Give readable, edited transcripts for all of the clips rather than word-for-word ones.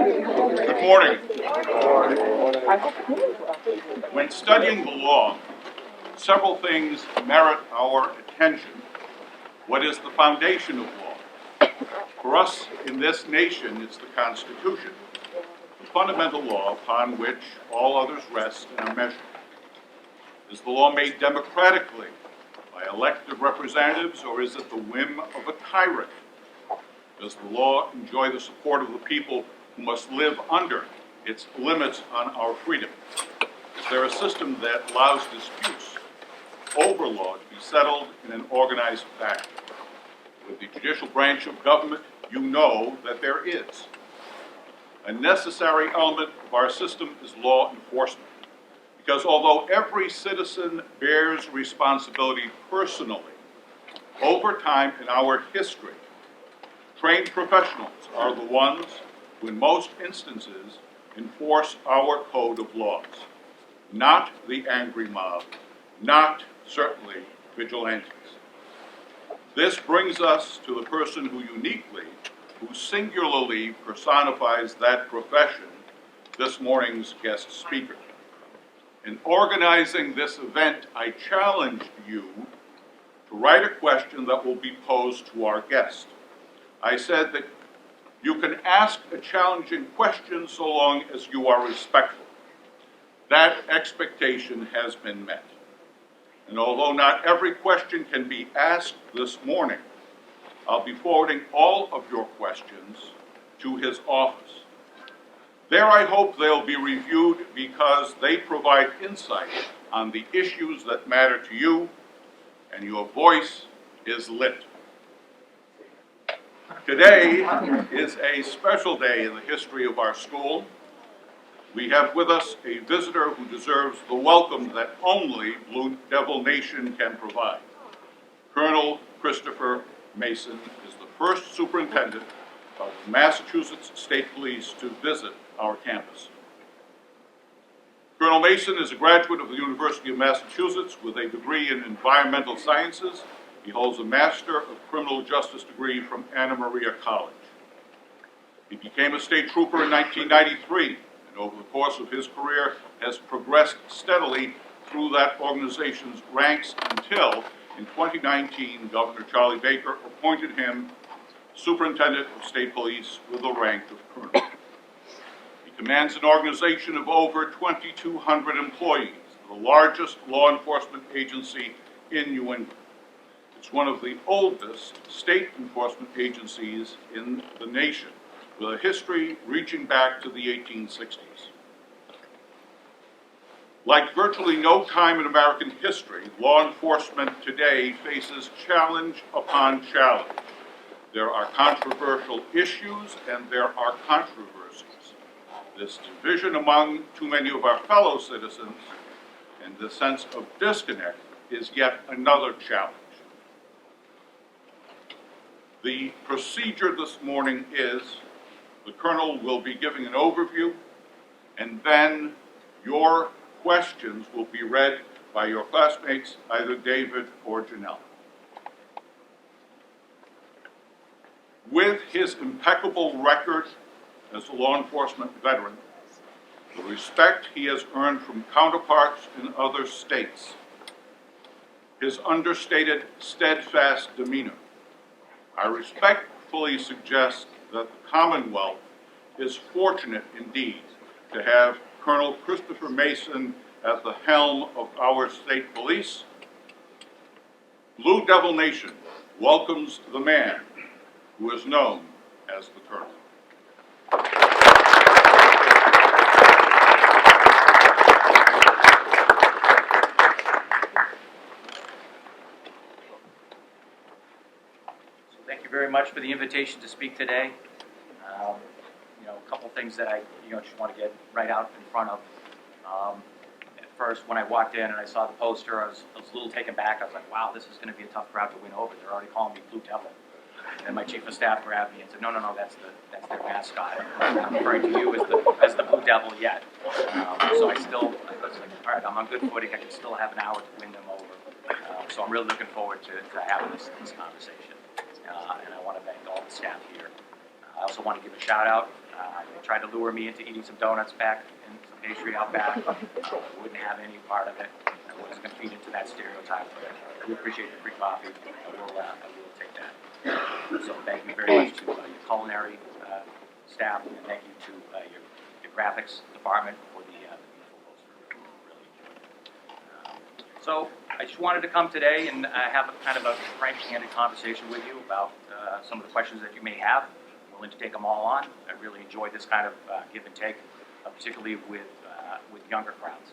Good morning. When studying the law, several things merit our attention. What is the foundation of law? For us in this nation, it's the Constitution, the fundamental law upon which all others rest and are measured. Is the law made democratically by elected representatives, or is it the whim of a tyrant? Does the law enjoy the support of the people who must live under its limits on our freedom? Is there a system that allows disputes over law to be settled in an organized fashion? With the judicial branch of government, you know that there is. A necessary element of our system is law enforcement, because although every citizen bears responsibility personally, over time in our history, trained professionals are the ones who in most instances enforce our code of laws, not the angry mob, not certainly vigilantes. This brings us to the person who singularly personifies that profession, this morning's guest speaker. In organizing this event, I challenged you to write a question that will be posed to our guest. I said that you can ask a challenging question so long as you are respectful. That expectation has been met. And although not every question can be asked this morning, I'll be forwarding all of your questions to his office. There I hope they'll be reviewed because they provide insight on the issues that matter to you, and your voice is lit. Today is a special day in the history of our school. We have with us a visitor who deserves the welcome that only Blue Devil Nation can provide. Colonel Christopher Mason is the first superintendent of the Massachusetts State Police to visit our campus. Colonel Mason is a graduate of the University of Massachusetts with a degree in environmental sciences. He holds a Master of Criminal Justice degree from Anna Maria College. He became a state trooper in 1993, and over the course of his career has progressed steadily through that organization's ranks until, in 2019, Governor Charlie Baker appointed him Superintendent of State Police with the rank of Colonel. He commands an organization of over 2,200 employees, the largest law enforcement agency in New England. It's one of the oldest state enforcement agencies in the nation, with a history reaching back to the 1860s. Like virtually no time in American history, law enforcement today faces challenge upon challenge. There are controversial issues and there are controversies. This division among too many of our fellow citizens and the sense of disconnect is yet another challenge. The procedure this morning is the Colonel will be giving an overview, and then your questions will be read by your classmates, either David or Janelle. With his impeccable record as a law enforcement veteran, the respect he has earned from counterparts in other states, his understated, steadfast demeanor, I respectfully suggest that the Commonwealth is fortunate indeed to have Colonel Christopher Mason at the helm of our state police. Blue Devil Nation welcomes the man who is known as the Colonel. Thank you very much for the invitation to speak today. A couple things that I just want to get right out in front of. At first, when I walked in and I saw the poster, I was a little taken back. I was like, wow, this is going to be a tough crowd to win over. They're already calling me Blue Devil. And my chief of staff grabbed me and said, no, that's their mascot. I'm not referring to you as the Blue Devil yet. So I was like, all right, I'm on good footing. I can still have an hour to win them over. So I'm really looking forward to having this conversation. And I want to thank all the staff here. I also want to give a shout out They tried to lure me into eating some donuts back and some pastry out back. Wouldn't have any part of it. I wasn't going to feed into that stereotype. But I do appreciate the free coffee. I will take that. So thank you very much to your culinary staff, and thank you to your graphics department for the beautiful poster. Really enjoyed it. So I just wanted to come today and have a kind of a frank, candid conversation with you about some of the questions that you may have. I'm willing to take them all on. I really enjoy this kind of give and take, particularly with younger crowds.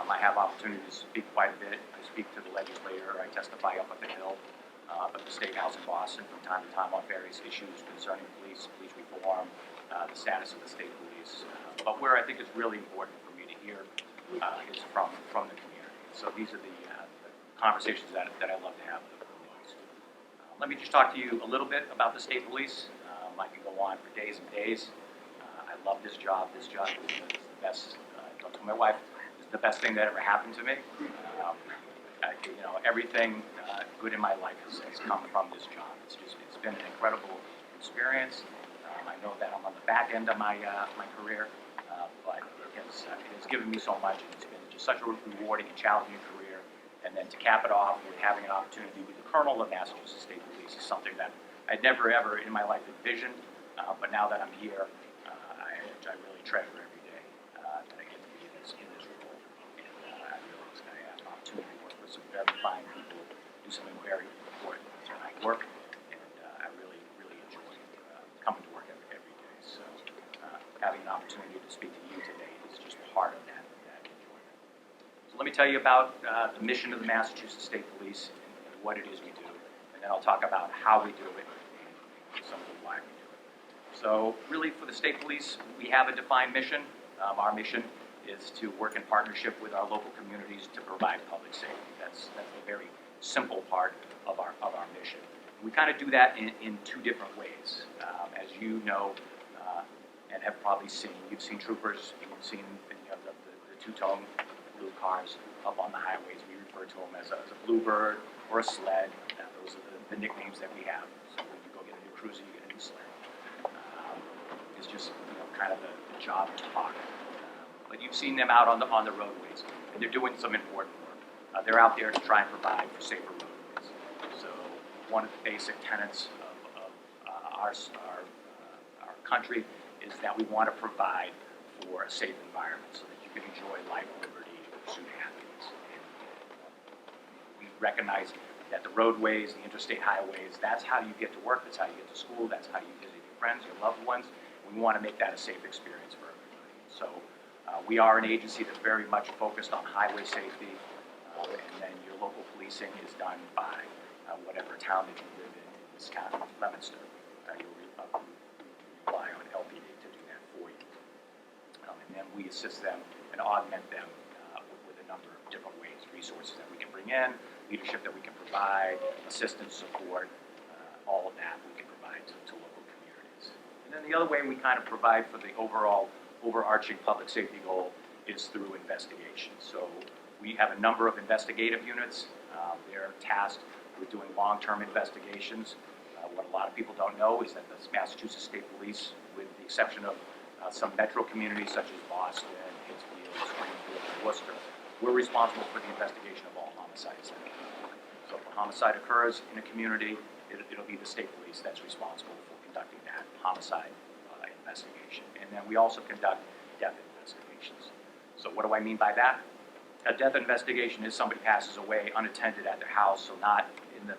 I have opportunity to speak quite a bit. I speak to the legislator. I testify up at the Hill, at the State House in Boston from time to time on various issues concerning police reform, the status of the state police. But where I think is really important for me to hear is from the community. So these are the conversations that I love to have the most. Let me just talk to you a little bit about the state police. I can go on for days and days. I love this job. This job is the best. I told my wife, it's the best thing that ever happened to me. Everything good in my life has come from this job. It's been an incredible experience. I know that I'm on the back end of my career, but it has given me so much. It's been just such a rewarding and challenging career. And then to cap it off with having an opportunity with the Colonel of Massachusetts State Police is something that I'd never ever in my life envisioned. But now that I'm here, I really treasure every day that I get to be in this role. And I have an opportunity to work with some very fine people, do something very important work, and I really enjoy coming to work every day. So having an opportunity to speak to you today is just part of that enjoyment. So let me tell you about the mission of the Massachusetts State Police and what it is we do, and then I'll talk about how we do it and some of the why we do it. So really for the state police, we have a defined mission. Our mission is to work in partnership with our local communities to provide public safety. That's a very simple part of our mission. We kind of do that in two different ways. As you know, and have probably seen, you've seen troopers, you've seen the two-tone blue cars up on the highways. We refer to them as a bluebird or a sled. Those are the nicknames that we have. So when you go get a new cruiser, you get a new sled. It's just kind of the job talk. But you've seen them out on the roadways, and they're doing some important work. They're out there to try and provide for safer roadways. So one of the basic tenets of our country is that we want to provide for a safe environment so that you can enjoy life, liberty, and pursue happiness. And we recognize that the roadways, the interstate highways, that's how you get to work, that's how you get to school, that's how you visit your friends, your loved ones. We want to make that a safe experience for everybody. So we are an agency that's very much focused on highway safety, and then your local policing is done by whatever town that you live in this county, Leominster. You'll rely on LPD to do that for you. And then we assist them and augment them with a number of different ways, resources that we can bring in, leadership that we can provide, assistance, support, all of that we can provide to local communities. And then the other way we kind of provide for the overarching public safety goal is through investigation. So we have a number of investigative units. They're tasked with doing long-term investigations. What a lot of people don't know is that the Massachusetts State Police, with the exception of some metro communities such as Boston, Pittsfield, Springfield, and Worcester, we're responsible for the investigation of all homicides. So if a homicide occurs in a community, it'll be the state police that's responsible for conducting that homicide investigation. And then we also conduct death investigations. So what do I mean by that? A death investigation is somebody passes away unattended at their house, so not in the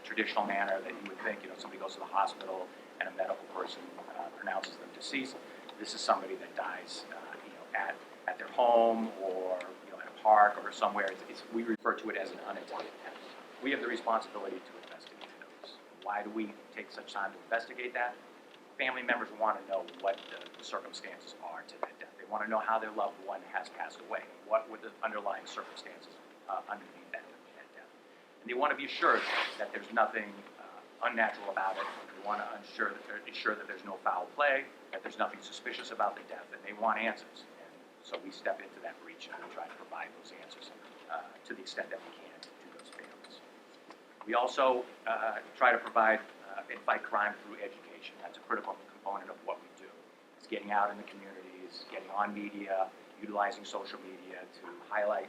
traditional manner that you would think. Somebody goes to the hospital and a medical person pronounces them deceased. This is somebody that dies, at their home or at a park or somewhere. We refer to it as an unattended death. We have the responsibility to investigate those. Why do we take such time to investigate that? Family members want to know what the circumstances are to that death. They want to know how their loved one has passed away. What were the underlying circumstances underneath that death? And they want to be assured that there's nothing unnatural about it. They want to ensure that there's no foul play, that there's nothing suspicious about the death, and they want answers. And so we step into that breach and we try to provide those answers to the extent that we can to those families. We also try to provide and fight crime through education. That's a critical component of what we do. It's getting out in the communities, getting on media, utilizing social media to highlight,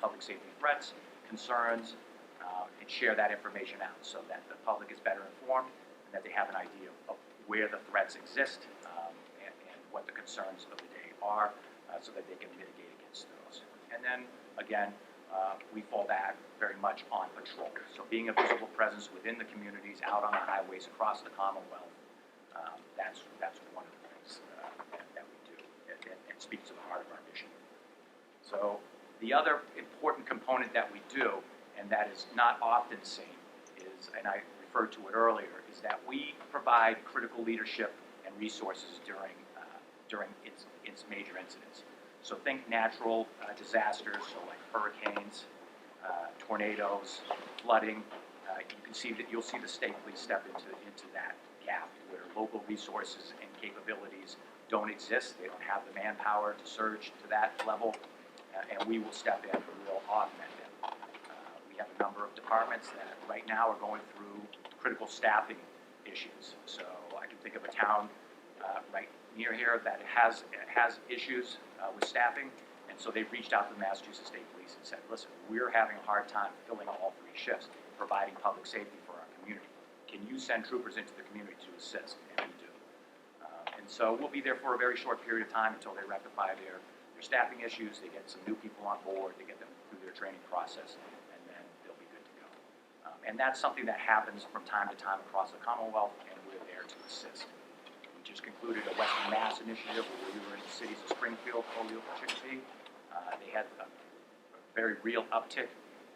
public safety threats, concerns, and share that information out so that the public is better informed and that they have an idea of where the threats exist and what the concerns of the day are, so that they can mitigate against those. And then, again, we fall back very much on patrol. So being a visible presence within the communities, out on the highways across the Commonwealth, that's one of the things that we do and speaks to the heart of our mission. So the other important component that we do, and that is not often seen, is, and I referred to it earlier, is that we provide critical leadership and resources during its major incidents. So think natural disasters, so like hurricanes, tornadoes, flooding. You'll see the state police step into that gap where local resources and capabilities don't exist. They don't have the manpower to surge to that level, and we will step in and we will augment them. We have a number of departments that right now are going through critical staffing issues. So I can think of a town right near here that has issues with staffing, and so they've reached out to the Massachusetts State Police and said, listen, we're having a hard time filling all 3 shifts, providing public safety for our community. Can you send troopers into the community to assist? And we do. And so we'll be there for a very short period of time until they rectify their staffing issues, they get some new people on board, they get them through their training process, and then they'll be good to go. And that's something that happens from time to time across the Commonwealth, and we're there to assist. We just concluded a Western Mass initiative where we were in the cities of Springfield, Holyoke, and Chicopee. They had a very real uptick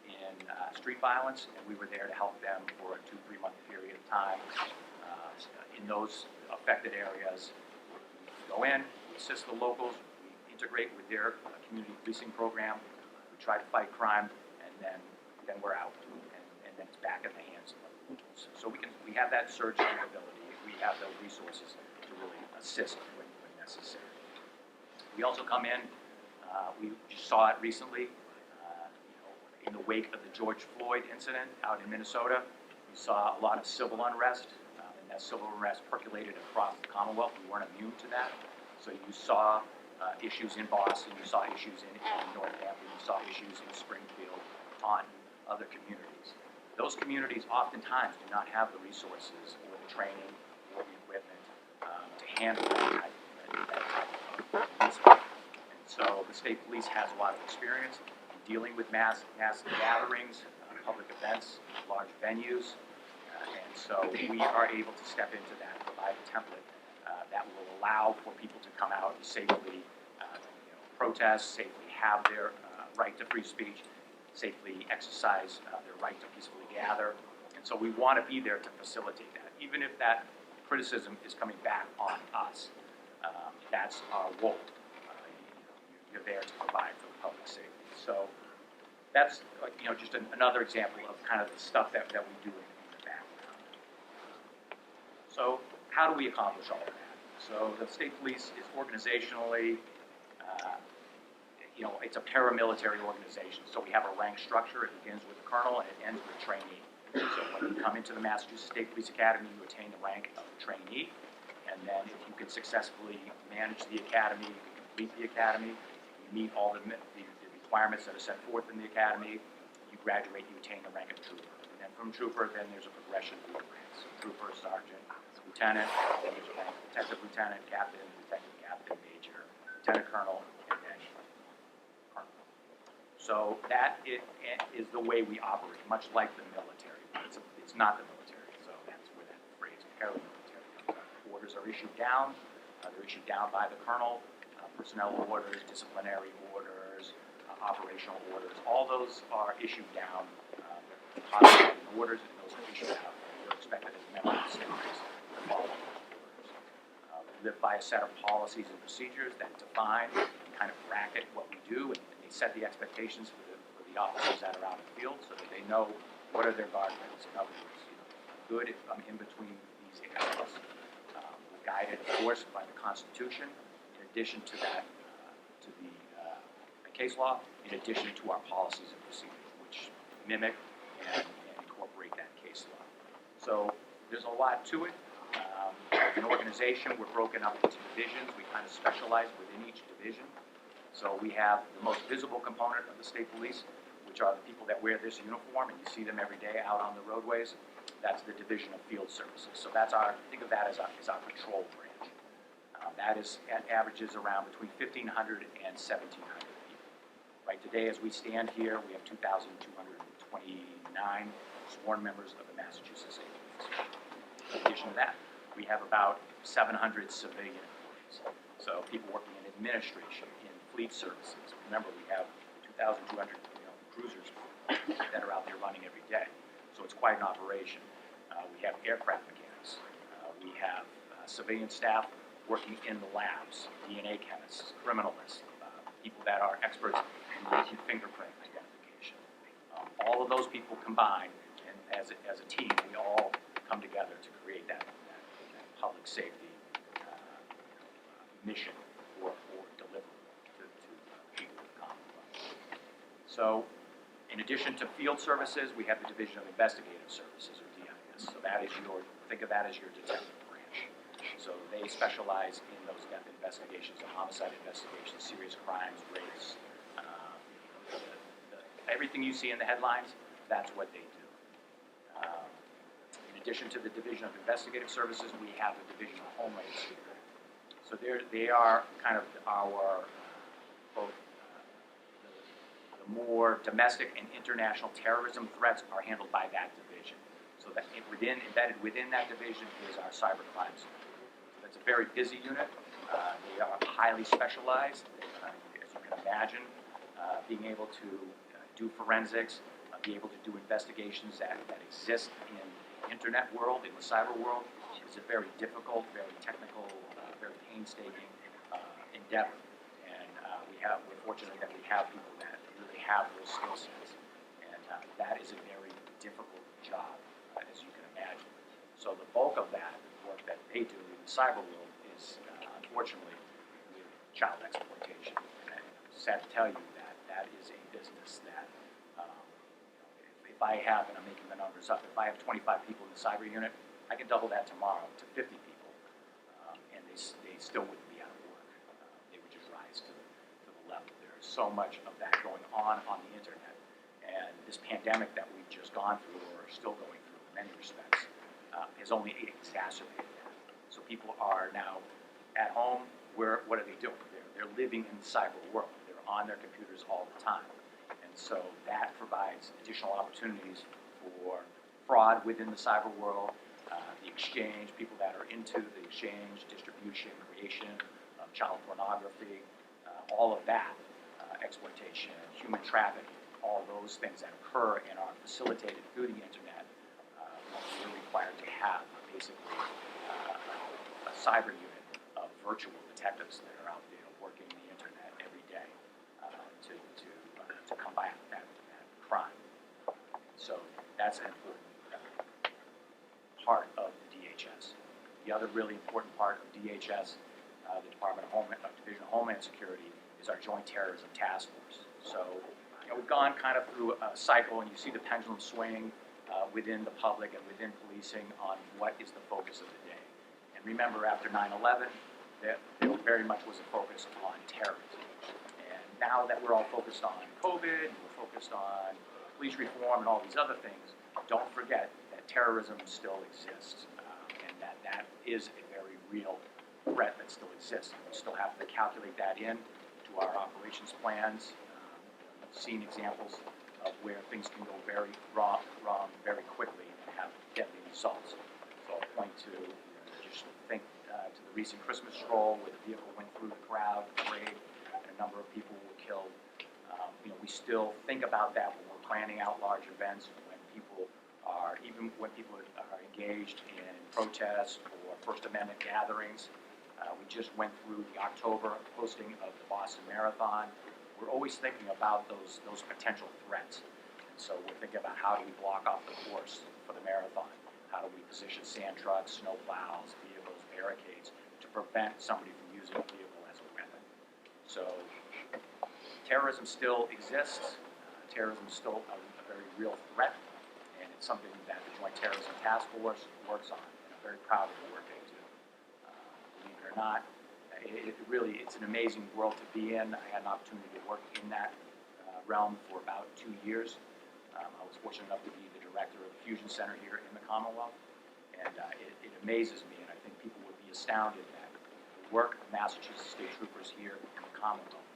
in street violence, and we were there to help them for a 2-3 month period of time. In those affected areas, we go in, we assist the locals, we integrate with their community policing program, we try to fight crime, and then we're out, and then it's back in the hands of the locals. So we have that surge capability, we have those resources to really assist when necessary. We also come in, we just saw it recently, in the wake of the George Floyd incident out in Minnesota. We saw a lot of civil unrest, and that civil unrest percolated across the Commonwealth. We weren't immune to that. So you saw issues in Boston, you saw issues in Northampton, you saw issues in Springfield, on other communities. Those communities oftentimes do not have the resources or the training or the equipment to handle that type of incident. And so the state police has a lot of experience dealing with mass gatherings, public events, large venues, and so we are able to step into that and provide a template that will allow for people to come out and safely protest, safely have their right to free speech, safely exercise their right to peacefully gather. And so we want to be there to facilitate that. Even if that criticism is coming back on us, that's our role. You're there to provide for the public safety. So that's just another example of kind of the stuff that we do in the background. So how do we accomplish all of that? So the state police is organizationally, it's a paramilitary organization. So we have a rank structure. It begins with the colonel and it ends with trainee. So when you come into the Massachusetts State Police Academy, you attain the rank of trainee. And then if you can successfully manage the academy, you can complete the academy, you meet all the requirements that are set forth in the academy, you graduate, you attain the rank of trooper. And then from trooper, then there's a progression through the ranks. So trooper, sergeant, lieutenant, then there's a rank of detective lieutenant, captain, detective captain, major, lieutenant colonel, and then colonel. So that is the way we operate, much like the military. It's not the military, so that's where that phrase paramilitary comes out. Orders are issued down. They're issued down by the colonel. Personnel orders, disciplinary orders, operational orders, all those are issued down. They're positive orders, and those are issued out. You're expected as members of the state police to follow those orders. We live by a set of policies and procedures that define and kind of bracket what we do, and they set the expectations for the officers that are out in the field so that they know what are their guardrails. In other words, good if I'm in between these areas. We're guided, of course, by the Constitution. In addition to that, to the case law, in addition to our policies and procedures, which mimic and incorporate that case law. So there's a lot to it. As an organization, we're broken up into divisions. We kind of specialize within each division. So we have the most visible component of the state police, which are the people that wear this uniform, and you see them every day out on the roadways. That's the Division of Field Services. So that's think of that as our patrol branch. That averages around between 1,500 and 1,700 people. Right today, as we stand here, we have 2,229 sworn members of the Massachusetts State Police. In addition to that, we have about 700 civilian employees. So people working in administration, in fleet services. Remember, we have 2,200 cruisers that are out there running every day. So it's quite an operation. We have aircraft mechanics. We have civilian staff working in the labs, DNA chemists, criminalists, people that are experts in making fingerprint identification. All of those people combined, and as a team, we all come together to create that public safety mission or delivery to people of the Commonwealth. So, in addition to field services, we have the Division of Investigative Services, or DIS. So think of that as your detective branch. So they specialize in those death investigations, homicide investigations, serious crimes, rapes. Everything you see in the headlines, that's what they do. In addition to the Division of Investigative Services, we have the Division of Homeland Security. So they are kind of our both the more domestic and international terrorism threats are handled by that division. So that embedded within that division is our cybercrime unit. So that's a very busy unit. They are highly specialized. As you can imagine, being able to do forensics, be able to do investigations that exist in the internet world, in the cyber world, is a very difficult, very technical, very painstaking endeavor. And we're fortunate that we have people that really have those skill sets. And that is a very difficult job, as you can imagine. So the bulk of that work that they do in the cyber world is, unfortunately, with child exploitation. And I'm sad to tell you that that is a business that, if I have, and I'm making the numbers up, if I have 25 people in the cyber unit, I can double that tomorrow to 50 people, and they still wouldn't be out of work. They would just rise to the level. There's so much of that going on the internet, and this pandemic that we've just gone through, or are still going through in many respects, has only exacerbated that. So people are now at home. What are they doing? They're living in the cyber world. They're on their computers all the time, and so that provides additional opportunities for fraud within the cyber world. The exchange, people that are into the exchange, distribution, creation of child pornography, all of that, exploitation, human trafficking, all those things that occur and are facilitated through the internet, we're required to have basically a cyber unit of virtual detectives that are out there working the internet every day to combat that crime. So that's an important part of the DHS. The other really important part of DHS, the Department of Division of Homeland Security, is our Joint Terrorism Task Force. So we've gone kind of through a cycle, and you see the pendulum swing within the public and within policing on what is the focus of the day. And remember, after 9/11, there very much was a focus on terrorism. And now that we're all focused on COVID, we're focused on police reform and all these other things, don't forget that terrorism still exists, and that is a very real threat that still exists. We still have to calculate that in to our operations plans. We've seen examples of where things can go very wrong very quickly and have deadly results. So I'll point to, just think to the recent Christmas stroll where the vehicle went through the crowd, parade, and a number of people were killed. We still think about that when we're planning out large events, even when people are engaged in protests or First Amendment gatherings. We just went through the October hosting of the Boston Marathon. We're always thinking about those potential threats. And so we're thinking about how do we block off the course for the marathon? How do we position sand trucks, snow plows, vehicles, barricades to prevent somebody from using a vehicle as a weapon? So terrorism still exists. Terrorism is still a very real threat, and it's something that the Joint Terrorism Task Force works on. And I'm very proud of the work they do. or not. It's an amazing world to be in. I had an opportunity to work in that realm for about 2 years. I was fortunate enough to be the director of the Fusion Center here in the Commonwealth, and it amazes me, and I think people would be astounded at the work of Massachusetts State Troopers here in the Commonwealth.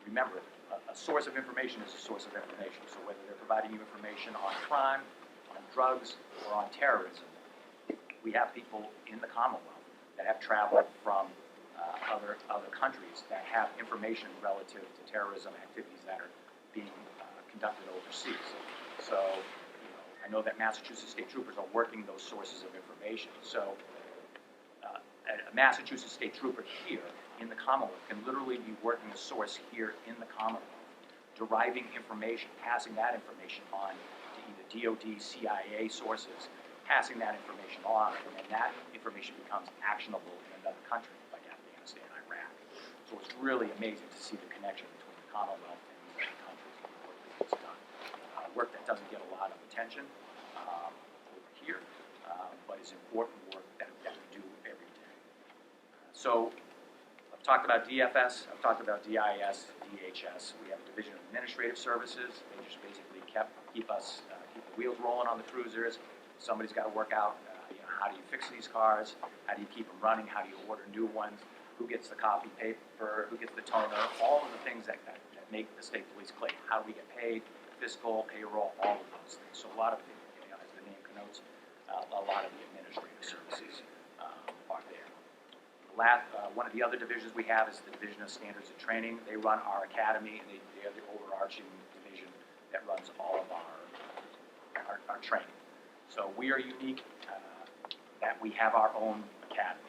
Remember, a source of information is a source of information, so whether they're providing you information on crime, on drugs, or on terrorism, we have people in the Commonwealth that have traveled from other countries that have information relative to terrorism activities that are being conducted overseas. So, I know that Massachusetts State Troopers are working those sources of information. So, a Massachusetts State Trooper here in the Commonwealth can literally be working a source here in the Commonwealth, deriving information, passing that information on to either DOD, CIA sources, passing that information on, and then that information becomes actionable in another country, like Afghanistan, Iraq. So it's really amazing to see the connection between the Commonwealth and these other countries and the work that gets done. Work that doesn't get a lot of attention over here, but is important work that we do every day. So I've talked about DFS, I've talked about DIS, DHS. We have a Division of Administrative Services. They just basically keep the wheels rolling on the cruisers. Somebody's got to work out, how do you fix these cars? How do you keep them running? How do you order new ones? Who gets the copy paper? Who gets the toner? All of the things that make the state police click. How do we get paid? Fiscal, payroll, all of those things. So a lot of, as the name connotes, a lot of the administrative services are there. One of the other divisions we have is the Division of Standards and Training. They run our academy, and they are the overarching division that runs all of our training. So we are unique that we have our own academy.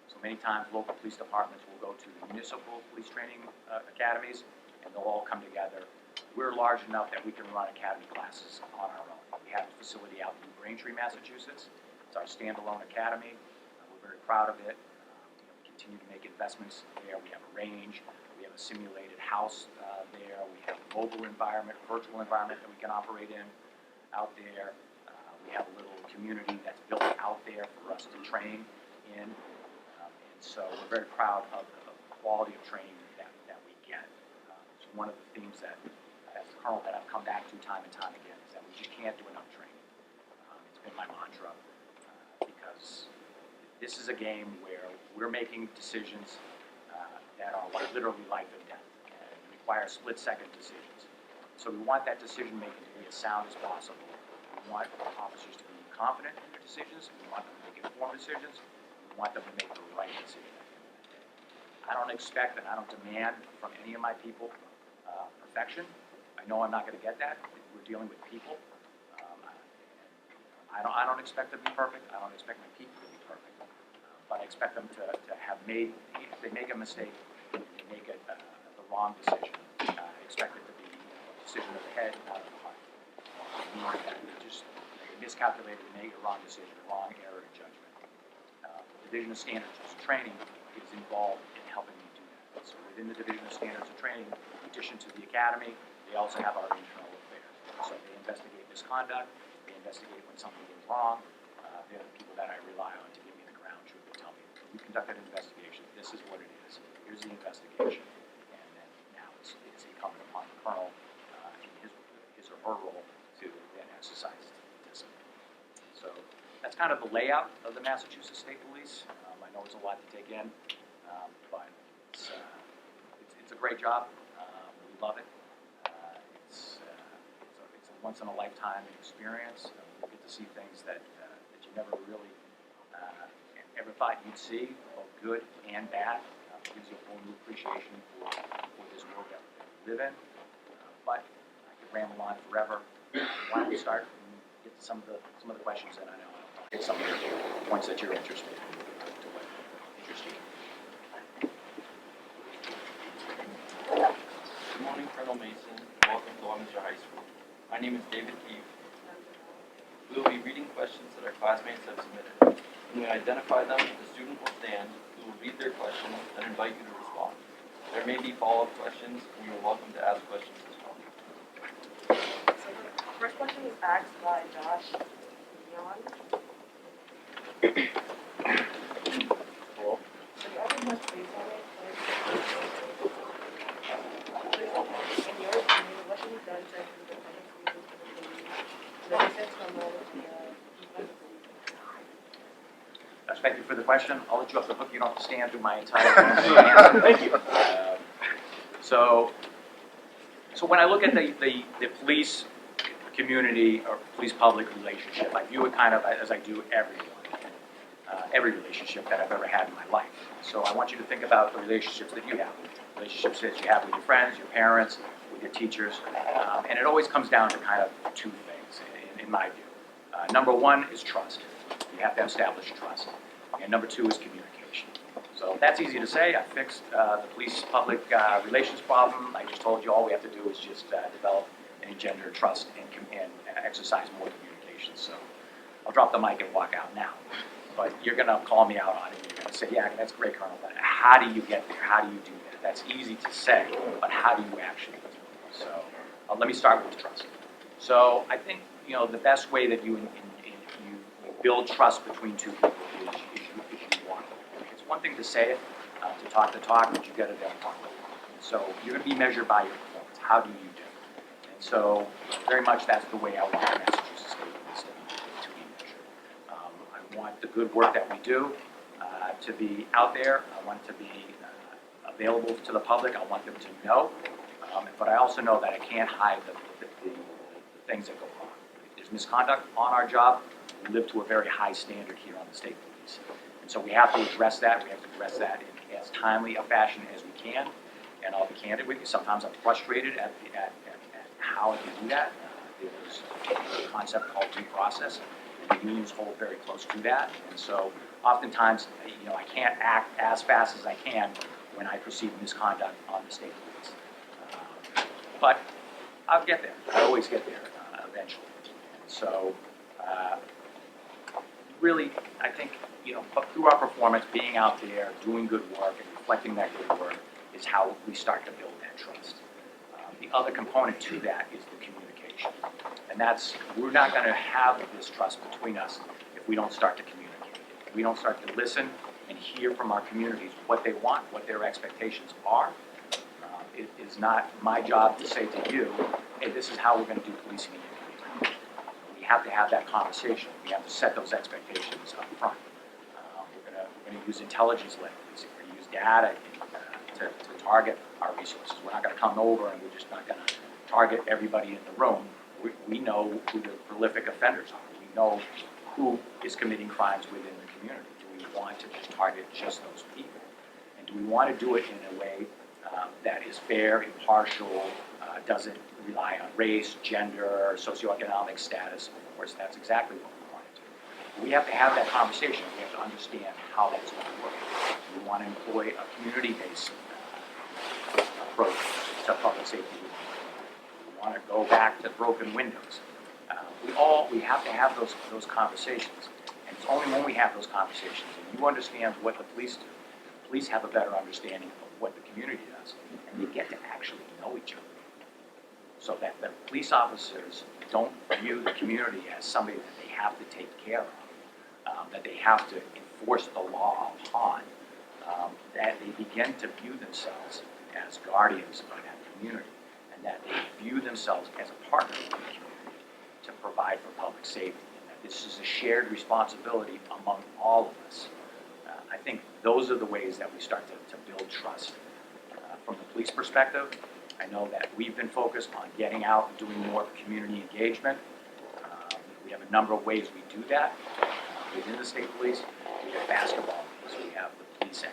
So many times local police departments will go to the municipal police training academies, and they'll all come together. We're large enough that we can run academy classes on our own. We have a facility out in Braintree, Massachusetts. It's our standalone academy. We're very proud of it. We continue to make investments there. We have a range. We have a simulated house there. We have a mobile environment, virtual environment that we can operate in out there. We have a little community that's built out there for us to train in. And so we're very proud of the quality of training that we get. It's one of the themes that, as a colonel, that I've come back to time and time again, is that we just can't do enough training. It's been my mantra because this is a game where we're making decisions that are literally life and death and require split-second decisions. So we want that decision-making to be as sound as possible. We want officers to be confident in their decisions. We want them to make informed decisions. We want them to make the right decision at the end of the day. I don't expect and I don't demand from any of my people perfection. I know I'm not going to get that. We're dealing with people. I don't expect them to be perfect. I don't expect my people to be perfect. But I expect them to have made, if they make a mistake, they make the wrong decision. I expect it to be a decision of the head, not of the heart. Meaning that they just miscalculated and made a wrong decision, a wrong error in judgment. The Division of Standards and Training is involved in helping me do that. So within the Division of Standards and Training, in addition to the academy, they also have our internal affairs. So they investigate misconduct, they investigate when something goes wrong. They're the people that I rely on to give me the ground truth and tell me, we conducted an investigation, this is what it is, here's the investigation. And then now it's incumbent upon the colonel in his or her role to then exercise discipline. So that's kind of the layout of the Massachusetts State Police. I know it's a lot to take in, but it's a great job. We love it. It's a once-in-a-lifetime experience. You get to see things that you never really ever thought you'd see, both good and bad. It gives you a whole new appreciation for this world that we live in. But I could ramble on forever. Why don't we start and get to some of the questions that I know. I'll get some of the points that you're interested in, to what interests you. Good morning, Colonel Mason. Welcome to Leominster High School. My name is David Keefe. We will be reading questions that our classmates have submitted. When we identify them, the student will stand, who will read their question, and invite you to respond. There may be follow-up questions, and you are welcome to ask questions as well. So the first question was asked by Josh Leon. Hello? So much weight on it? In your opinion, what should be done to improve the public safety for the community? The distance from all of the Thank you for the question. I'll let you off the hook. You don't have to stand through my entire answer. Thank you. So when I look at the police community or police-public relationship, I view it kind of as I do every relationship that I've ever had in my life. So I want you to think about the relationships that you have, relationships that you have with your friends, your parents, with your teachers, and it always comes down to kind of two things, in my view. Number one is trust. You have to establish trust. And number two is communication. So that's easy to say. I fixed the police-public relations problem. I just told you all we have to do is just develop and engender trust and exercise more communication. So I'll drop the mic and walk out now. But you're going to call me out on it. You're going to say, yeah, that's great, Colonel, but how do you get there? How do you do that? That's easy to say, but how do you actually do it? So let me start with trust. So I think, the best way that you build trust between two people is you want it. It's one thing to say it, to talk the talk, but you got to then walk it. So you're going to be measured by your performance. How do you do? And so very much that's the way I want the Massachusetts State Police to be measured. I want the good work that we do to be out there. I want it to be available to the public. I want them to know. But I also know that I can't hide the things that go wrong. If there's misconduct on our job, we live to a very high standard here on the state police. And so we have to address that. We have to address that in as timely a fashion as we can. And I'll be candid with you. Sometimes I'm frustrated at how I can do that. There's a concept called due process, and the unions hold very close to that. And so oftentimes, I can't act as fast as I can when I perceive misconduct on the state police. But I'll get there. I always get there eventually. And so really, I think, through our performance, being out there, doing good work, and reflecting that good work is how we start to build that trust. The other component to that is the communication. And we're not going to have this trust between us if we don't start to communicate. If we don't start to listen and hear from our communities what they want, what their expectations are. It is not my job to say to you, hey, this is how we're going to do policing in your community. We have to have that conversation. We have to set those expectations up front. We're going to use intelligence-led policing. We're going to use data to target our resources. We're not going to come over and we're just not going to target everybody in the room. We know who the prolific offenders are. We know who is committing crimes within the community. Do we want to just target just those people? And do we want to do it in a way that is fair, impartial, doesn't rely on race, gender, socioeconomic status? Of course, that's exactly what we want to do. We have to have that conversation. We have to understand how that's going to work. We want to employ a community-based approach to public safety. We want to go back to broken windows. We have to have those conversations. And it's only when we have those conversations and you understand what the police do, the police have a better understanding of what the community does, and they get to actually know each other. So that the police officers don't view the community as somebody that they have to take care of, that they have to enforce the law upon, that they begin to view themselves as guardians of that community, and that they view themselves as a partner in the community to provide for public safety, and that this is a shared responsibility among all of us. I think those are the ways that we start to build trust. From the police perspective, I know that we've been focused on getting out and doing more community engagement. We have a number of ways we do that within the state police. We have basketball leagues, we have the police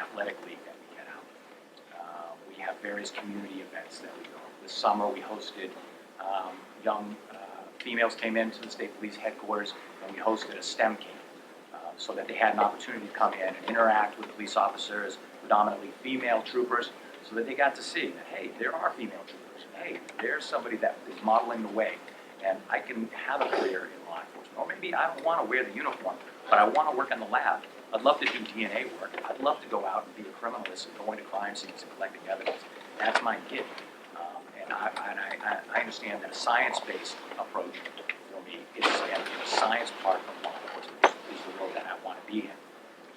athletic league that we get out. We have various community events that we go. This summer we hosted young females came into the state police headquarters and we hosted a STEM camp. So that they had an opportunity to come in and interact with police officers, predominantly female troopers, so that they got to see that, hey, there are female troopers. Hey, there's somebody that is modeling the way, and I can have a career in law enforcement. Or maybe I don't want to wear the uniform, but I want to work in the lab. I'd love to do DNA work. I'd love to go out and be a criminalist and go into crime scenes and collecting evidence. That's my gig. And I understand that a science-based approach for me is the science part of law enforcement. Is the role that I want to be in.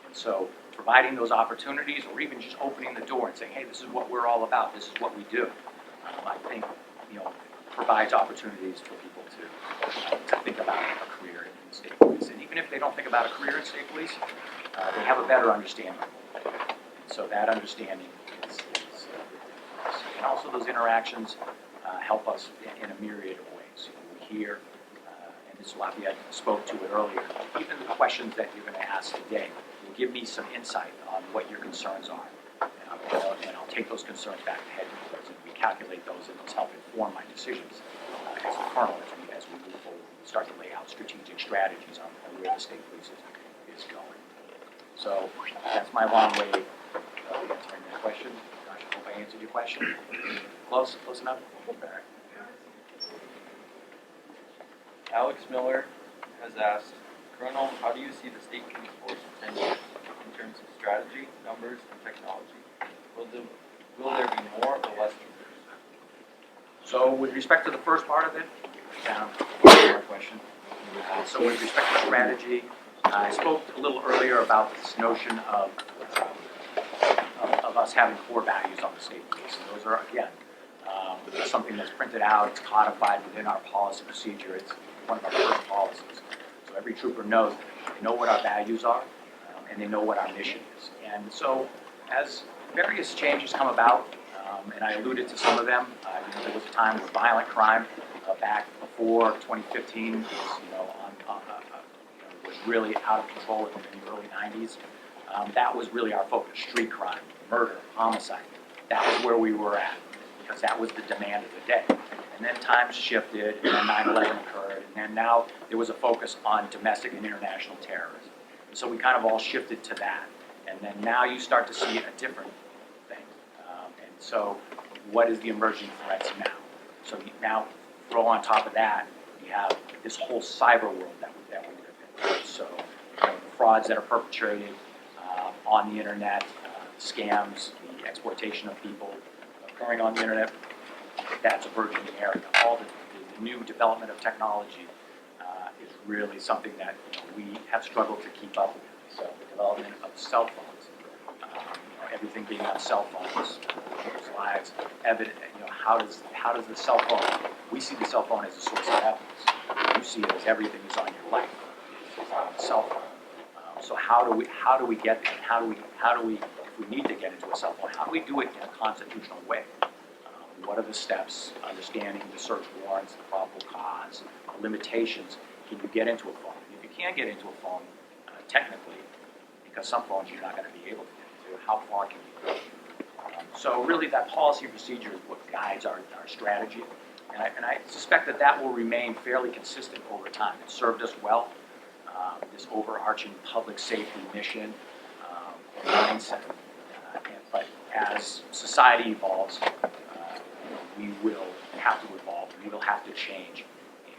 And so for providing those opportunities, or even just opening the door and saying, hey, this is what we're all about, this is what we do, I think, provides opportunities for people to think about a career in state police. And even if they don't think about a career in state police, they have a better understanding. So that understanding is and also those interactions help us in a myriad of ways. We hear, and Ms. Lafayette spoke to it earlier, even the questions that you're going to ask today will give me some insight on what your concerns are. And I'll take those concerns back to headquarters and we calculate those, and those help inform my decisions as a colonel as we move forward and start to lay out strategic strategies on where the state police is going. So that's my long way of answering that question. I hope I answered your question. Close enough? All right. Alex Miller has asked, Colonel, how do you see the state police force in 10 years in terms of strategy, numbers, and technology? Will there be more or less troopers? So with respect to the first part of it, my question. So with respect to strategy, I spoke a little earlier about this notion of us having core values on the state police. And those are, again, something that's printed out, it's codified within our policy procedure. It's one of our first policies. So every trooper knows, they know what our values are, and they know what our mission is. And so as various changes come about, and I alluded to some of them, there was a time where violent crime back before 2015 was, was really out of control in the early 90s. That was really our focus: street crime, murder, homicide. That was where we were at, because that was the demand of the day. And then times shifted, and then 9/11 occurred, and then now there was a focus on domestic and international terrorism. And so we kind of all shifted to that. And then now you start to see a different thing. And so what is the emerging threats now? So you now throw on top of that, you have this whole cyber world that we live in. So the frauds that are perpetrated on the internet, scams, the exploitation of people occurring on the internet, that's a burgeoning area. All the new development of technology is really something that we have struggled to keep up with. So the development of cell phones, everything being on cell phones, people's lives, evident. How does the cell phone? We see the cell phone as a source of evidence. You see it as everything is on your life is on the cell phone. So how do we get there? How do we, if we need to get into a cell phone, how do we do it in a constitutional way? What are the steps? Understanding the search warrants, the probable cause, limitations. Can you get into a phone? If you can't get into a phone, technically, because some phones you're not going to be able to get into, how far can you go? So really that policy procedure is what guides our strategy. And I suspect that will remain fairly consistent over time. It served us well, this overarching public safety mission and mindset. But as society evolves, we will have to evolve, we will have to change.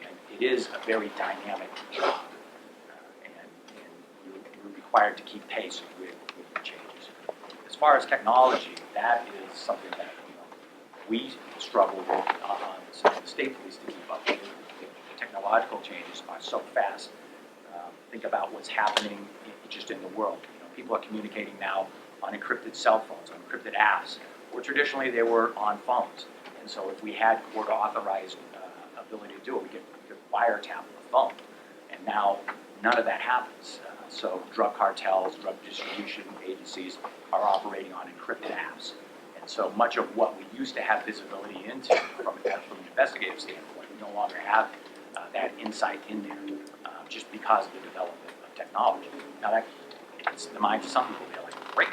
And it is a very dynamic job. We're required to keep pace with the changes. As far as technology, that is something that we struggle with on the state police to keep up with. The technological changes are so fast. Think about what's happening just in the world. People are communicating now on encrypted cell phones, on encrypted apps, where traditionally they were on phones. And so if we had court-authorized ability to do it, we could wiretap the phone. And now none of that happens. So drug cartels, drug distribution agencies are operating on encrypted apps. And so much of what we used to have visibility into from an investigative standpoint, we no longer have that insight in there just because of the development of technology. Now it's in the minds of some people, they're like, great.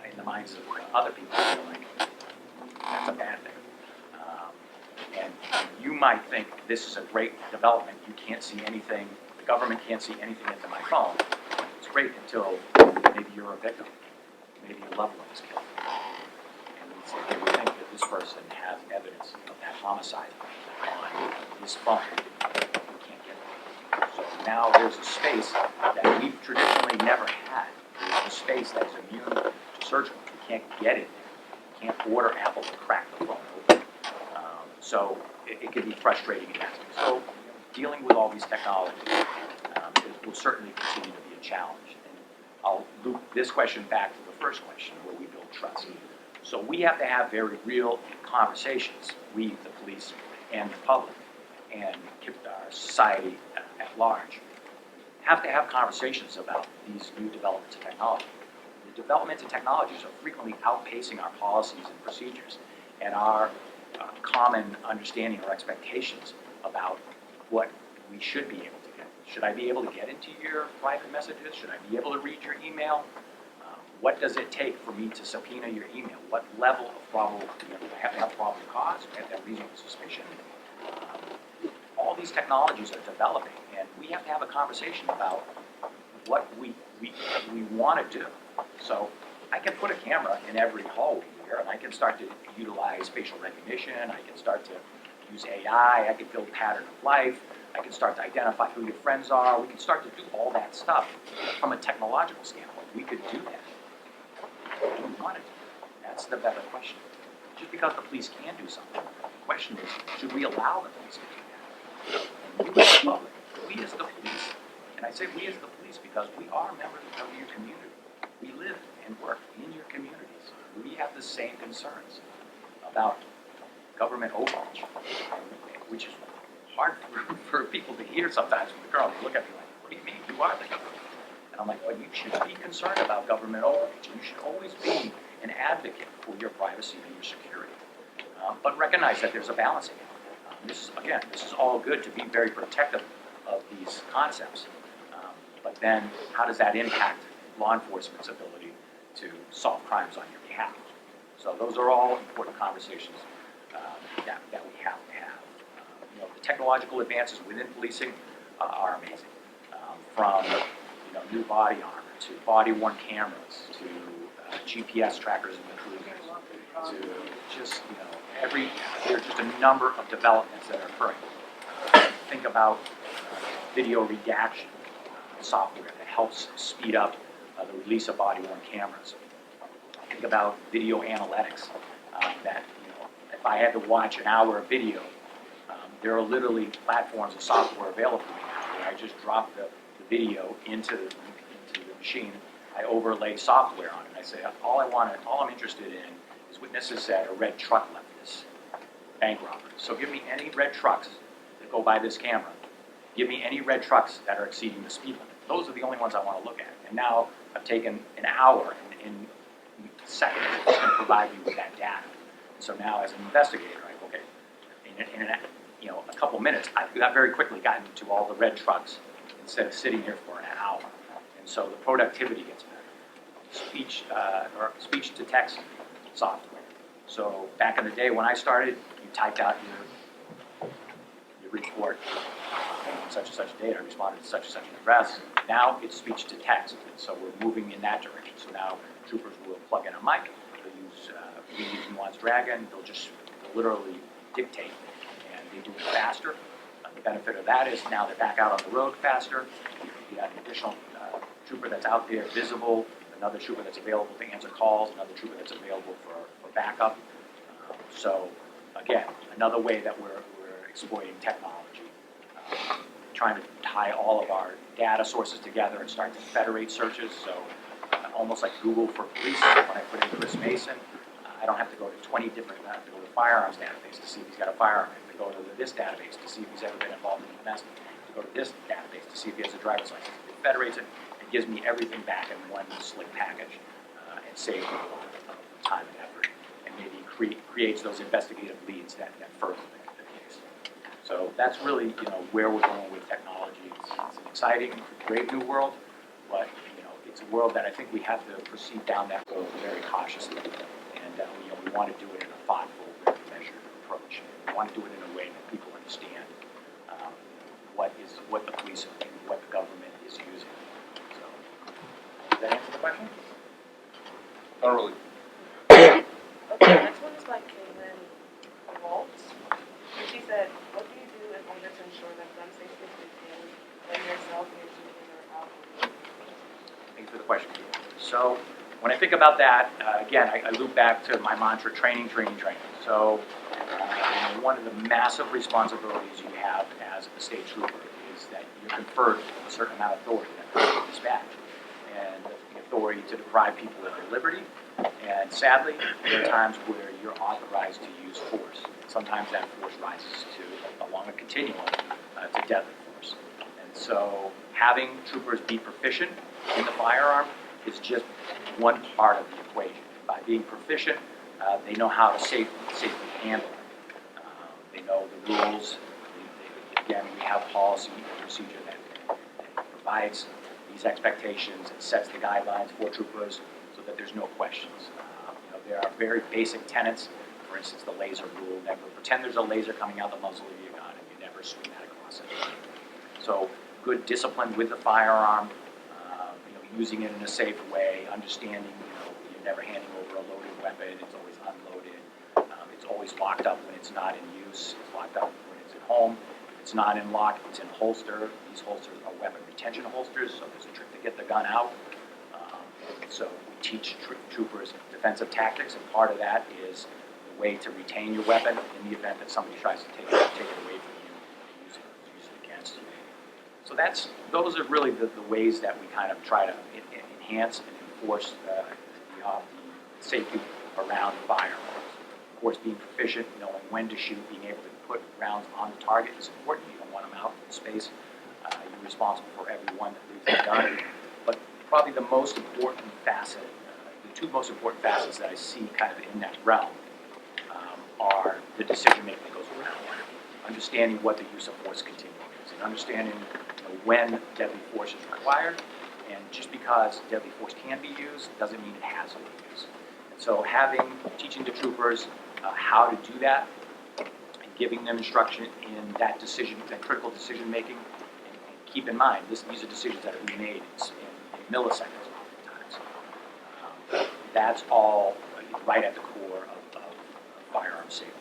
In the minds of other people, they're like, that's a bad thing. And you might think this is a great development. You can't see anything, the government can't see anything into my phone. It's great until maybe you're a victim. Maybe your loved one is killed. And we say, hey, we think that this person has evidence of that homicide on this phone. We can't get it. So now there's a space that we've traditionally never had. There's a space that's immune to search warrants. We can't get it. We can't order Apple to crack the phone open. So it can be frustrating in that way. So dealing with all these technologies will certainly continue to be a challenge. And I'll loop this question back to the first question, where we build trust. So we have to have very real conversations, we, the police, and the public, and our society at large, have to have conversations about these new developments in technology. The developments in technologies are frequently outpacing our policies and procedures and our common understanding or expectations about what we should be able to get. Should I be able to get into your private messages? Should I be able to read your email? What does it take for me to subpoena your email? What level of probable, I have to have probable cause, I have to have reasonable suspicion. All these technologies are developing, and we have to have a conversation about what we want to do. So I can put a camera in every hallway here, and I can start to utilize facial recognition. I can start to use AI. I can build pattern of life. I can start to identify who your friends are. We can start to do all that stuff from a technological standpoint. We could do that. Do we want to do that? That's the better question. Just because the police can do something, the question is, should we allow the police to do that? And we as the public, we as the police, and I say we as the police because we are members of your community. We live and work in your communities. We have the same concerns about government overreach, which is hard for people to hear sometimes from the girl. They look at me like, what do you mean? You are the government. And I'm like, well, you should be concerned about government overreach. You should always be an advocate for your privacy and your security. But recognize that there's a balancing act. This is all good to be very protective of these concepts. But then how does that impact law enforcement's ability to solve crimes on your behalf? So those are all important conversations that we have to have. The technological advances within policing are amazing. From new body armor to body-worn cameras to GPS trackers in the cruisers to just there's just a number of developments that are occurring. Think about video redaction software that helps speed up the release of body-worn cameras. Think about video analytics that if I had to watch an hour of video, there are literally platforms of software available to me now where I just drop the video into the machine. I overlay software on it. I say all I'm interested in is witnesses said a red truck left this bank robbery. So give me any red trucks that go by this camera. Give me any red trucks that are exceeding the speed limit. Those are the only ones I want to look at. And now I've taken an hour in seconds to provide me with that data. So now as an investigator, in a couple minutes, I've very quickly gotten to all the red trucks instead of sitting here for an hour. And so the productivity gets better. Speech to text software. So back in the day when I started, you typed out your report on such and such date. I responded to such and such an address. Now it's speech to text. And so we're moving in that direction. So now troopers will plug in a mic. They'll use Nuance Dragon. They'll literally dictate, and they do it faster. The benefit of that is now they're back out on the road faster. You have an additional trooper that's out there visible, another trooper that's available to answer calls, another trooper that's available for backup. So again, another way that we're exploiting technology, trying to tie all of our data sources together and start to federate searches. So almost like Google for police, when I put in Chris Mason, I don't have to go to 20 different, I have to go to the firearms database to see if he's got a firearm. I have to go to this database to see if he's ever been involved in domestic. To go to this database to see if he has a driver's license. It federates it. It gives me everything back in one slick package and saves me a lot of time and effort, and maybe creates those investigative leads that further the case. So that's really where we're going with technology. It's an exciting, great new world, but it's a world that I think we have to proceed down that road very cautiously. And we want to do it in a thoughtful, very measured approach. We want to do it in a way that people understand what the police and what the government is using. So, does that answer the question? Thoroughly. Okay, next one is by Caitlin Walt. And she said, what do you do in order to ensure that gun safety is maintained when yourself and your children are out? Thank you for the question. So when I think about that, again, I loop back to my mantra, training. So one of the massive responsibilities you have as a state trooper is that you're conferred a certain amount of authority that comes with dispatch. And the authority to deprive people of their liberty. And sadly, there are times where you're authorized to use force. Sometimes that force rises to, along a continuum, to deadly force. And so having troopers be proficient in the firearm is just one part of the equation. By being proficient, they know how to safely handle it. They know the rules. Again, we have policy and procedure that provides these expectations and sets the guidelines for troopers so that there's no questions. There are very basic tenets. For instance, the laser rule: never pretend there's a laser coming out the muzzle of your gun, and you never swing that across it. So, good discipline with the firearm, using it in a safe way, understanding, you're never handing over a loaded weapon. It's always unloaded. It's always locked up when it's not in use. It's locked up when it's at home. It's not in lock. It's in holster. These holsters are weapon retention holsters, so there's a trick to get the gun out. So we teach troopers defensive tactics, and part of that is the way to retain your weapon in the event that somebody tries to take it away from you and use it against you. So those are really the ways that we kind of try to enhance and enforce the safety around firearms. Of course, being proficient, knowing when to shoot, being able to put rounds on the target is important. You don't want them out in space. You're responsible for every one that leaves the gun. But probably the most important facet, the two most important facets that I see kind of in that realm are the decision-making that goes around it. Understanding what the use of force continuum is, and understanding when deadly force is required. And just because deadly force can be used doesn't mean it has to be used. And so teaching the troopers how to do that, and giving them instruction in that critical decision-making, and keep in mind, these are decisions that are being made in milliseconds oftentimes. That's all right at the core of firearm safety.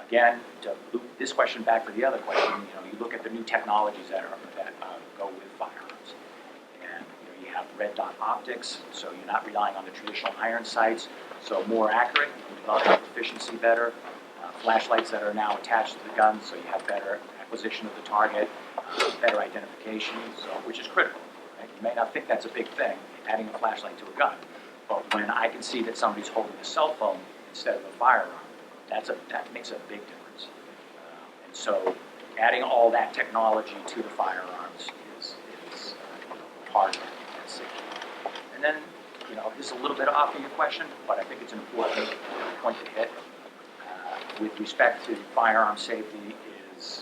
Again, to loop this question back for the other question, you look at the new technologies that go with firearms, and you have red dot optics, so you're not relying on the traditional iron sights, so more accurate, you can develop your proficiency better. Flashlights that are now attached to the gun, so you have better acquisition of the target, better identification, which is critical. Right? You may not think that's a big thing, adding a flashlight to a gun, but when I can see that somebody's holding a cell phone instead of a firearm, that makes a big difference. And so adding all that technology to the firearms is part of that safety. And then, this is a little bit off of your question, but I think it's an important point to hit. With respect to firearm safety is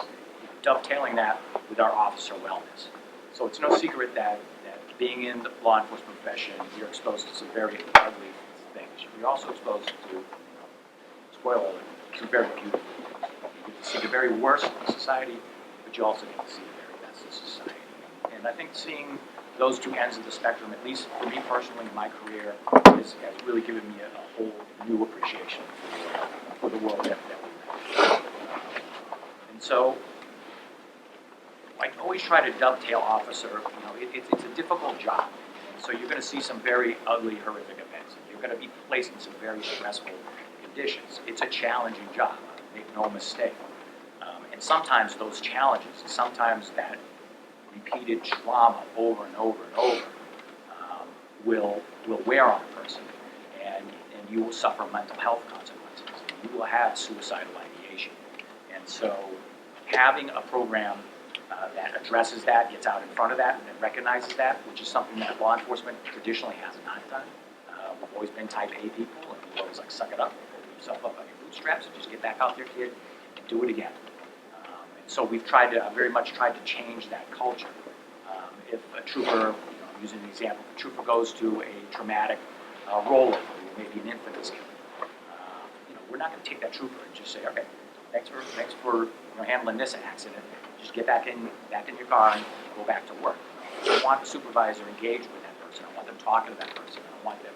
dovetailing that with our officer wellness. So it's no secret that being in the law enforcement profession, you're exposed to some very ugly things. You're also exposed to, spoiler alert, some very beautiful things. You get to see the very worst of society, but you also get to see the very best of society. And I think seeing those two ends of the spectrum, at least for me personally in my career, has really given me a whole new appreciation for the world that we live in. And so I always try to dovetail officer. It's a difficult job. So you're going to see some very ugly, horrific events. You're going to be placed in some very stressful conditions. It's a challenging job. Make no mistake. And sometimes those challenges, sometimes that repeated trauma over and over and over will wear on a person, and you will suffer mental health consequences. You will have suicidal ideation. And so having a program that addresses that, gets out in front of that, and then recognizes that, which is something that law enforcement traditionally has not done. We've always been type A people, and we've always suck it up, pull yourself up on your bootstraps, and just get back out there, kid, and do it again. And so we've very much tried to change that culture. If a trooper, using an example, if a trooper goes to a traumatic rollover, maybe an infant's killed, we're not going to take that trooper and just say, okay, thanks for handling this accident. Just get back in your car and go back to work. I want the supervisor engaged with that person. I want them talking to that person. I want them,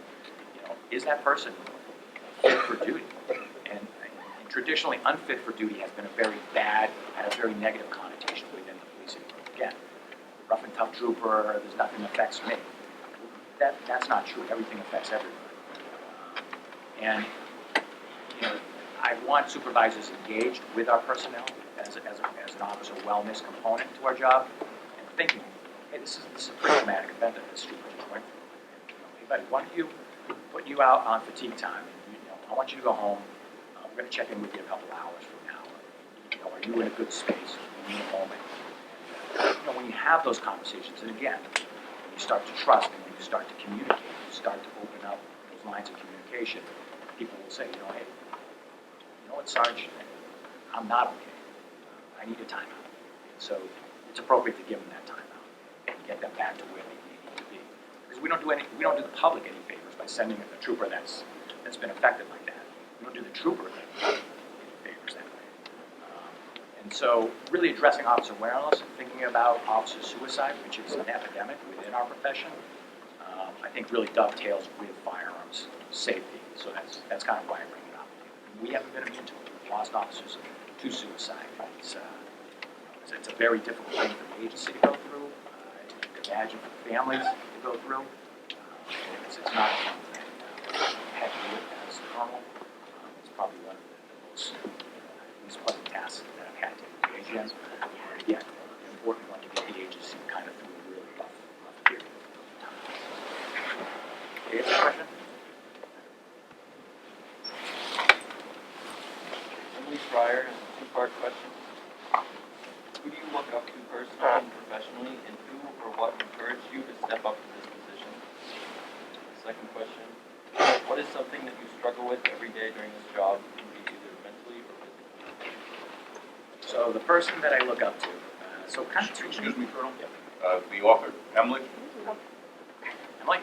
is that person fit for duty? And traditionally, unfit for duty has been a very bad, had a very negative connotation within the policing group. Again, rough and tough trooper, there's nothing that affects me. That's not true. Everything affects everyone. And I want supervisors engaged with our personnel as an officer wellness component to our job, and thinking, hey, this is a pretty traumatic event that this trooper just went through. buddy, why don't you put you out on fatigue time? I want you to go home. We're going to check in with you a couple hours from now. Are you in a good space? Are you in a moment? When you have those conversations, and again, when you start to trust and when you start to communicate, you start to open up those lines of communication, people will say, hey, what, Sarge, I'm not okay. I need a timeout. So it's appropriate to give them that timeout and get them back to where they need to be. Because we don't do the public any favors by sending a trooper that's been affected like that. We don't do the trooper any favors that way. And so really addressing officer awareness and thinking about officer suicide, which is an epidemic within our profession, I think really dovetails with firearms safety. So that's kind of why I bring it up. We haven't been immune to it. We've lost officers to suicide. It's a very difficult thing for the agency to go through. As you can imagine, for families to go through. It's not a fun thing. I had to do it as a colonel. It's probably one of the most least pleasant tasks that I've had to engage in. And again, an important one to get the agency kind of through a really rough period of time. Any other question? Emily Fryer has a two-part question. Who do you look up to personally and professionally, and who or what encouraged you to step up to this position? Second question, what is something that you struggle with every day during this job, either mentally or physically? So the person that I look up to, so kind of two. Excuse me, Colonel? Yeah. The author, Emily? Emily?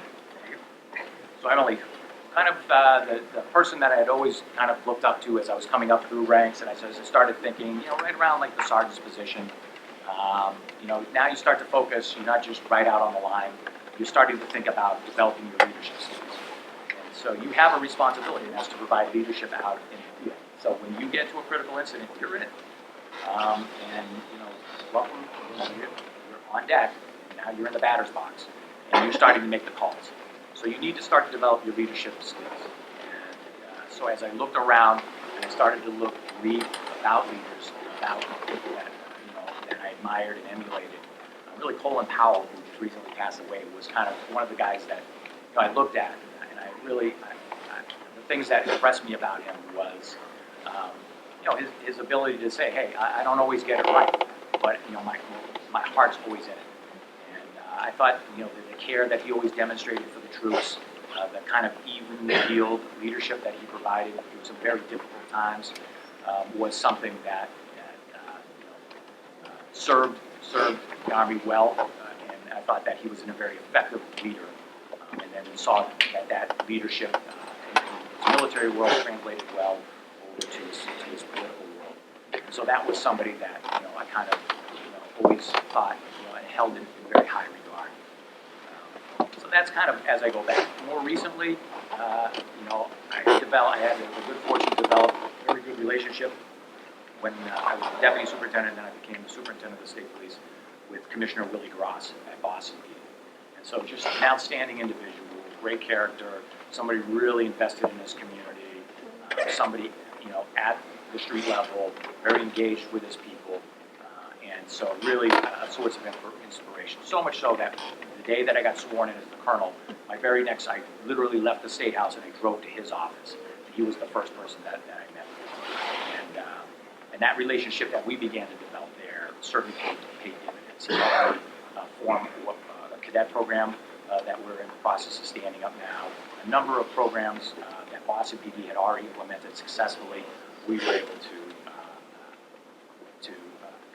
So Emily, kind of the person that I had always kind of looked up to as I was coming up through ranks, and I started thinking, right around like the sergeant's position, now you start to focus, you're not just right out on the line, you're starting to think about developing your leadership skills. And so you have a responsibility, and that's to provide leadership out in the field. So when you get to a critical incident, you're in it. Welcome, you're on deck, and now you're in the batter's box, and you're starting to make the calls. So you need to start to develop your leadership skills. And so as I looked around and I started to read about leaders, about people that I admired and emulated, really Colin Powell, who just recently passed away, was kind of one of the guys that I looked at, and the things that impressed me about him was his ability to say, hey, I don't always get it right, but my heart's always in it. I thought, the care that he always demonstrated for the troops, the kind of even-keeled leadership that he provided through some very difficult times, was something that served the Army well, and I thought that he was a very effective leader. And then we saw that leadership in his military world translated well over to his political world. And so that was somebody that I kind of always thought and held in very high regard. So that's kind of as I go back. More recently, I had the good fortune to develop a very good relationship when I was the deputy superintendent, and then I became the superintendent of the state police with Commissioner Willie Gross at Boston PD. And so just an outstanding individual, great character, somebody really invested in his community, somebody at the street level, very engaged with his people, and so really a source of inspiration. So much so that the day that I got sworn in as the colonel, my very next, I literally left the State House and I drove to his office. He was the first person that I met. And that relationship that we began to develop there certainly paid dividends. He already formed a cadet program that we're in the process of standing up now. A number of programs that Boston PD had already implemented successfully, we were able to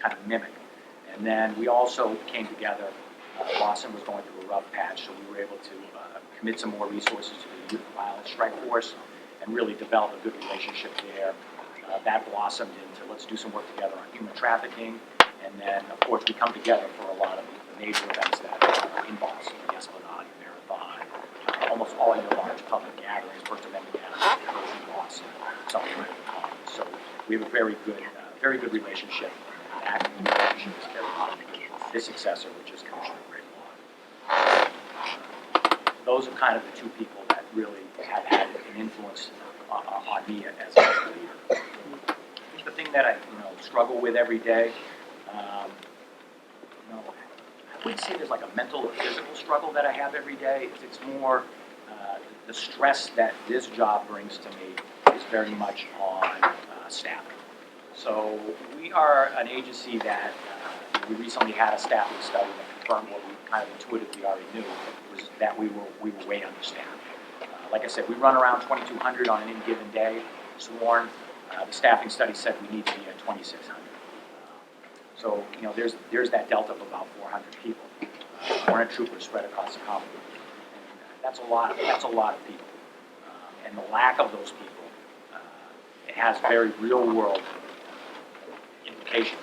kind of mimic. And then we also came together. Boston was going through a rough patch, so we were able to commit some more resources to the Youth Violence Strike Force and really develop a good relationship there. That blossomed into let's do some work together on human trafficking, and then of course we come together for a lot of the major events that are in Boston, the Esplanade, Marathon, almost all your large public gatherings, First Amendment gatherings, occurs in Boston, something like that. So we have a very good relationship. That relationship is very positive. His successor, which is Commissioner Graylaw. Those are kind of the two people that really have had an influence on me as a leader. The thing that I struggle with every day, I wouldn't say there's like a mental or physical struggle that I have every day. It's more the stress that this job brings to me is very much on staffing. So we are an agency that we recently had a staffing study that confirmed what we kind of intuitively already knew, was that we were way understaffed. Like I said, we run around 2,200 on any given day, sworn. The staffing study said we need to be at 2,600. So, you know, there's that delta of about 400 people. 400 troopers spread across the company. And that's a lot of people. And the lack of those people, it has very real world implications.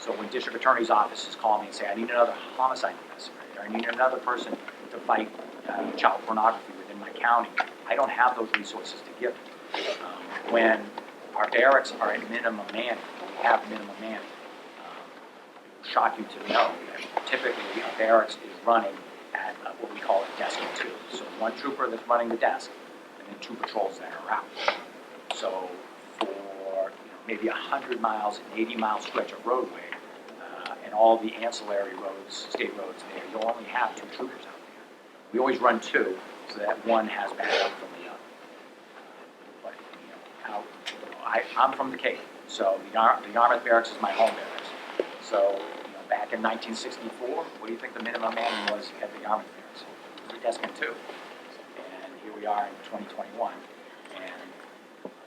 So when district attorney's offices call me and say, I need another homicide investigator, I need another person to fight child pornography within my county, I don't have those resources to give them. When our barracks are at minimum manning, we have minimum manning, it will shock you to know that typically a barracks is running at what we call a desk and two. So one trooper that's running the desk, and then two patrols that are out. So for maybe 100 miles, an 80-mile stretch of roadway, and all the ancillary roads, state roads there, you'll only have two troopers out there. We always run two, so that one has backup from the other. But I'm from the Cape, so the Yarmouth Barracks is my home barracks. So back in 1964, what do you think the minimum manning was at the Yarmouth Barracks? It was a desk and two. And here we are in 2021, and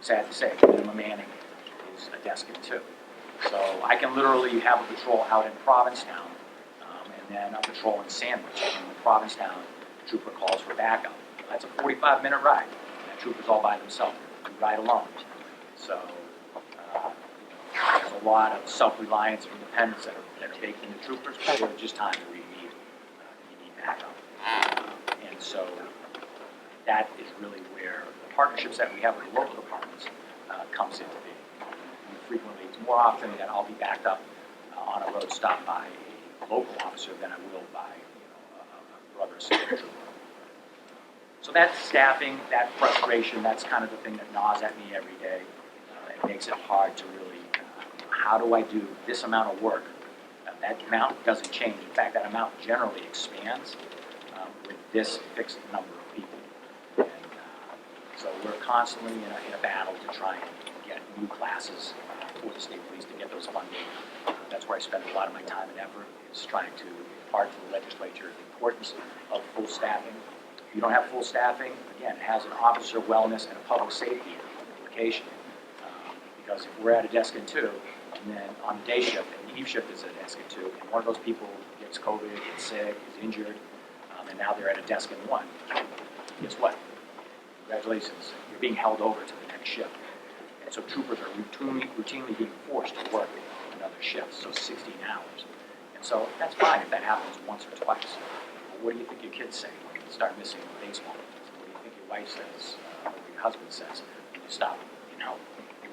sad to say, the minimum manning is a desk and two. So I can literally have a patrol out in Provincetown, and then a patrol in Sandwich. And in Provincetown, the trooper calls for backup. That's a 45-minute ride. That trooper's all by themselves. We ride alone. So there's a lot of self-reliance and independence that are baked into troopers, but there are just times where you need backup. And so that is really where the partnerships that we have with the local departments comes into being. Frequently, it's more often that I'll be backed up on a road stop by a local officer than I will by a brother or sister trooper. So that staffing, that frustration, that's kind of the thing that gnaws at me every day. It makes it hard to really, how do I do this amount of work? That amount doesn't change. In fact, that amount generally expands with this fixed number of people. And so we're constantly in a battle to try and get new classes for the state police to get those funding. That's where I spend a lot of my time and effort, is trying to impart to the legislature the importance of full staffing. If you don't have full staffing, again, it has an officer wellness and a public safety implication. Because if we're at a desk and two, and then on day shift, and the eve shift is a desk and two, and one of those people gets COVID, gets sick, is injured, and now they're at a desk and one, guess what? Congratulations, you're being held over to the next shift. And so troopers are routinely being forced to work another shift, so 16 hours. And so that's fine if that happens once or twice. But what do you think your kids say when you start missing baseball? What do you think your wife says, or your husband says when you stop,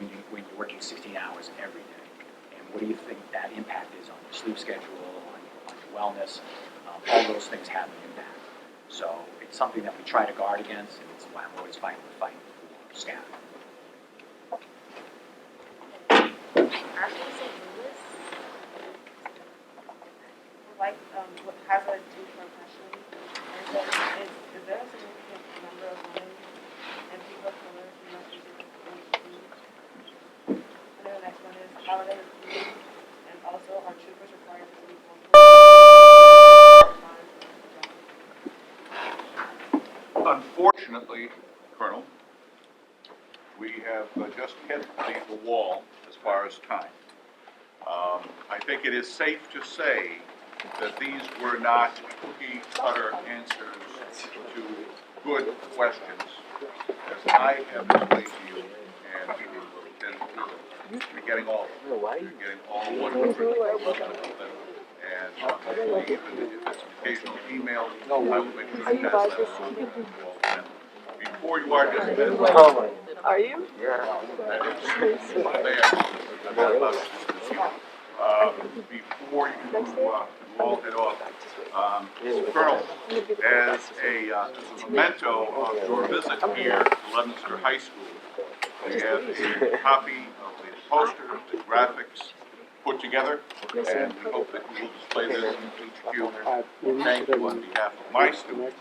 when you're working 16 hours every day? And what do you think that impact is on your sleep schedule, on your wellness? All those things have an impact. So it's something that we try to guard against, and it's why I'm always fighting for staff. Ashley St. Louis, like, what has a do professionally, and so is there a significant number of women and people of color who must be recruited? And then the next one is, how are they recruited? And also, are troopers required to be Unfortunately, Colonel, we have just hit the wall as far as time. I think it is safe to say that these were not cookie-cutter answers to good questions. As I have explained to you, and you're getting all of them. You're getting all 111 of them. And even if it's an occasional email, I will make sure to pass that on to all of them. Before you are dismissed, Are you? that is one day I'm not allowed to dismiss you. Before you all head off, Colonel, as a memento of your visit here to Leominster High School, we have a copy of the poster, the graphics, put together, and we hope that you will display this in HQ. Thank you on behalf of my students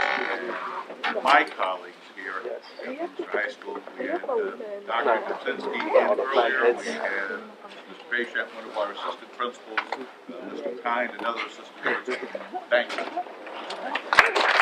and my colleagues here at Leominster High School. We had Dr. Kaczynski in earlier, we had Mr. Bayshak, one of our assistant principals, Mr. Kind, another assistant principal. Thank you.